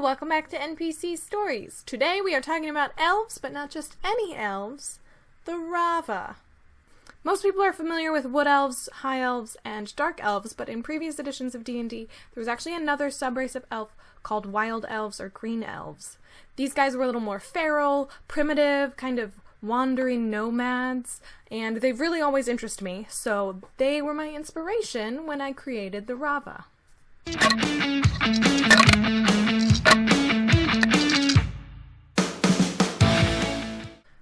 welcome back to NPC Stories. Today we are talking about elves, but not just any elves, the Raava. Most people are familiar with wood elves, high elves, and dark elves, but in previous editions of D&D, there was actually another subrace of elf called wild elves or green elves. These guys were a little more feral, primitive, kind of wandering nomads, and they've really always interested me, so they were my inspiration when I created the Raava.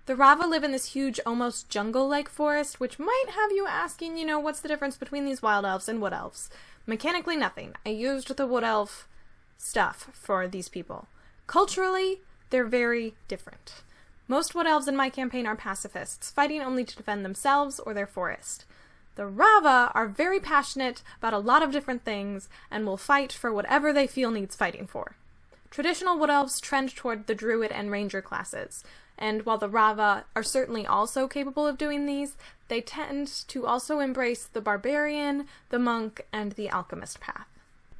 The Raava live in this huge, almost jungle-like forest, which might have you asking, what's the difference between these wild elves and wood elves? Mechanically, nothing. I used the wood elf stuff for these people. Culturally, they're very different. Most wood elves in my campaign are pacifists, fighting only to defend themselves or their forest. The Raava are very passionate about a lot of different things and will fight for whatever they feel needs fighting for. Traditional wood elves trend toward the druid and ranger classes, and while the Raava are certainly also capable of doing these, they tend to also embrace the barbarian, the monk, and the alchemist path.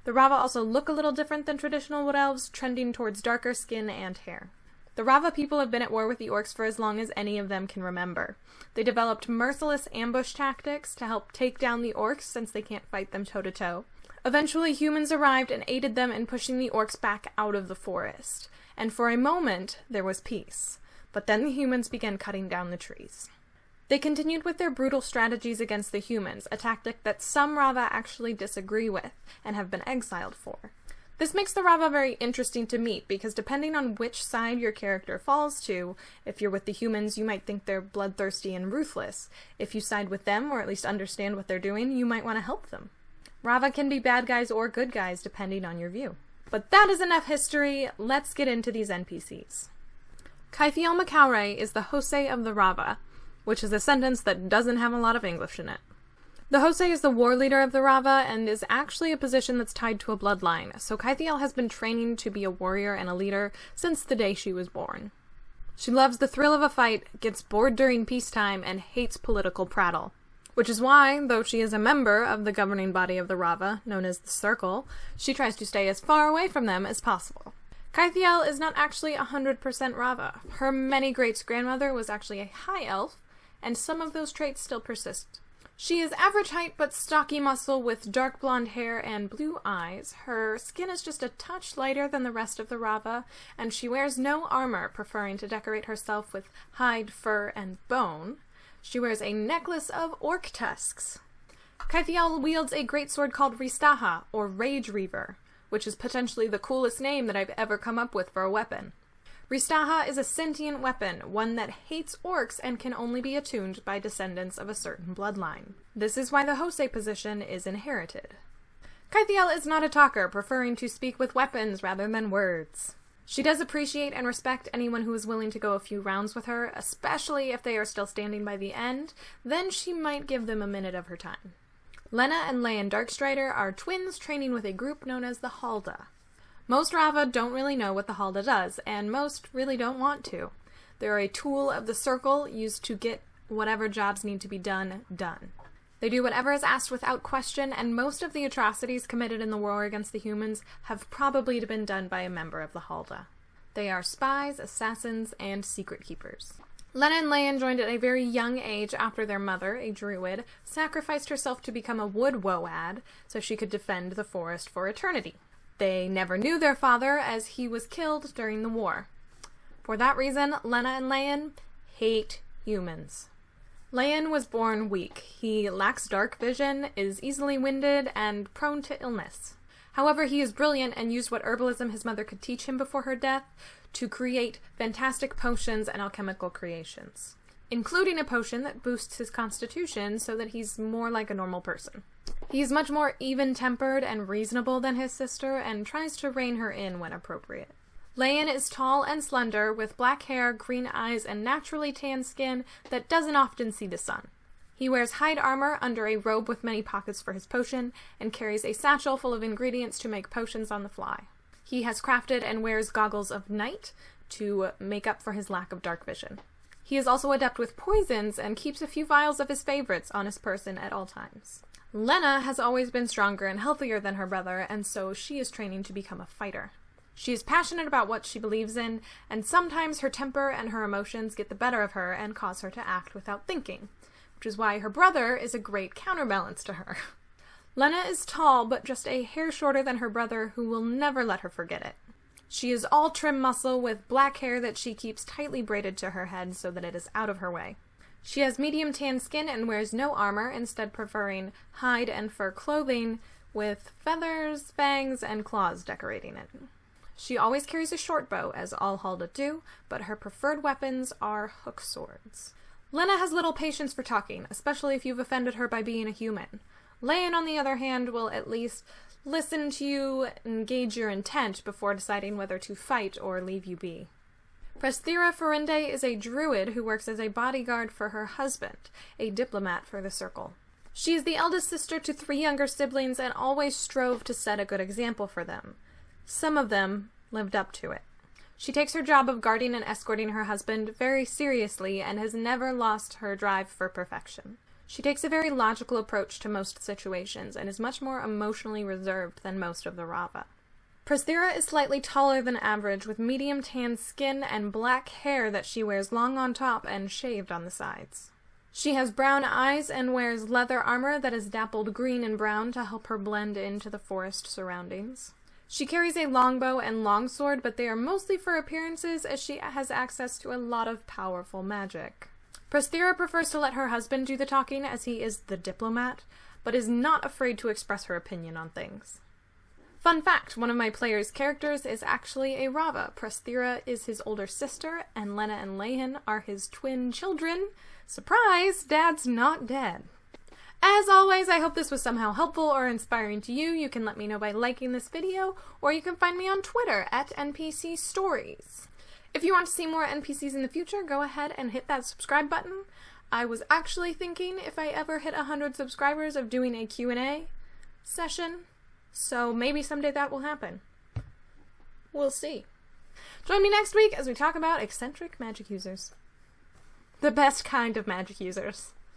The Raava also look a little different than traditional wood elves, trending towards darker skin and hair. The Raava people have been at war with the orcs for as long as any of them can remember. They developed merciless ambush tactics to help take down the orcs since they can't fight them toe-to-toe. Eventually, humans arrived and aided them in pushing the orcs back out of the forest, and for a moment, there was peace. But then the humans began cutting down the trees. They continued with their brutal strategies against the humans, a tactic that some Raava actually disagree with and have been exiled for. This makes the Raava very interesting to meet, because depending on which side your character falls to, if you're with the humans, you might think they're bloodthirsty and ruthless. If you side with them, or at least understand what they're doing, you might want to help them. Raava can be bad guys or good guys, depending on your view. But that is enough history, let's get into these NPCs. Kaithiel Macaure is the Jose of the Raava, which is a sentence that doesn't have a lot of English in it. The Jose is the war leader of the Raava and is actually a position that's tied to a bloodline, so Kaithiel has been training to be a warrior and a leader since the day she was born. She loves the thrill of a fight, gets bored during peacetime, and hates political prattle. Which is why, though she is a member of the governing body of the Raava, known as the Circle, she tries to stay as far away from them as possible. Kaithiel is not actually 100% Raava. Her many-greats-grandmother was actually a high elf, and some of those traits still persist. She is average height but stocky muscle with dark blonde hair and blue eyes. Her skin is just a touch lighter than the rest of the Raava, and she wears no armor, preferring to decorate herself with hide, fur, and bone. She wears a necklace of orc tusks. Kaithiel wields a greatsword called Ristaha, or Rage Reaver, which is potentially the coolest name that I've ever come up with for a weapon. Ristaha is a sentient weapon, one that hates orcs and can only be attuned by descendants of a certain bloodline. This is why the Jose position is inherited. Kaithiel is not a talker, preferring to speak with weapons rather than words. She does appreciate and respect anyone who is willing to go a few rounds with her, especially if they are still standing by the end, then she might give them a minute of her time. Lena and Leyen Darkstrider are twins training with a group known as the Halda. Most Raava don't really know what the Halda does, and most really don't want to. They're a tool of the Circle used to get whatever jobs need to be done, done. They do whatever is asked without question, and most of the atrocities committed in the war against the humans have probably been done by a member of the Halda. They are spies, assassins, and secret keepers. Lena and Leyen joined at a very young age after their mother, a druid, sacrificed herself to become a wood woad so she could defend the forest for eternity. They never knew their father as he was killed during the war. For that reason, Lena and Leyen hate humans. Leyen was born weak. He lacks dark vision, is easily winded, and prone to illness. However, he is brilliant and used what herbalism his mother could teach him before her death to create fantastic potions and alchemical creations, including a potion that boosts his constitution so that he's more like a normal person. He's much more even-tempered and reasonable than his sister and tries to rein her in when appropriate. Leyen is tall and slender, with black hair, green eyes, and naturally tan skin that doesn't often see the sun. He wears hide armor under a robe with many pockets for his potion, and carries a satchel full of ingredients to make potions on the fly. He has crafted and wears goggles of night to make up for his lack of dark vision. He is also adept with poisons and keeps a few vials of his favorites on his person at all times. Lena has always been stronger and healthier than her brother, and so she is training to become a fighter. She is passionate about what she believes in, and sometimes her temper and her emotions get the better of her and cause her to act without thinking, which is why her brother is a great counterbalance to her. Lena is tall, but just a hair shorter than her brother, who will never let her forget it. She is all trim muscle with black hair that she keeps tightly braided to her head so that it is out of her way. She has medium tan skin and wears no armor, instead preferring hide and fur clothing with feathers, fangs, and claws decorating it. She always carries a short bow, as all Hulda do, but her preferred weapons are hook swords. Lena has little patience for talking, especially if you've offended her by being a human. Leyen, on the other hand, will at least listen to you and gauge your intent before deciding whether to fight or leave you be. Presthira Ferinde is a druid who works as a bodyguard for her husband, a diplomat for the Circle. She is the eldest sister to 3 younger siblings and always strove to set a good example for them. Some of them lived up to it. She takes her job of guarding and escorting her husband very seriously and has never lost her drive for perfection. She takes a very logical approach to most situations and is much more emotionally reserved than most of the Raava. Presthira is slightly taller than average, with medium tan skin and black hair that she wears long on top and shaved on the sides. She has brown eyes and wears leather armor that is dappled green and brown to help her blend into the forest surroundings. She carries a longbow and longsword, but they are mostly for appearances as she has access to a lot of powerful magic. Presthira prefers to let her husband do the talking as he is the diplomat, but is not afraid to express her opinion on things. Fun fact, one of my player's characters is actually a Raava. Presthira is his older sister, and Lena and Leyen are his twin children. Surprise! Dad's not dead. As always, I hope this was somehow helpful or inspiring to you. You can let me know by liking this video, or you can find me on Twitter at NPC Stories. If you want to see more NPCs in the future, go ahead and hit that subscribe button. I was actually thinking, if I ever hit 100 subscribers, of doing a Q&A session. So maybe someday that will happen. We'll see. Join me next week as we talk about eccentric magic users. The best kind of magic users.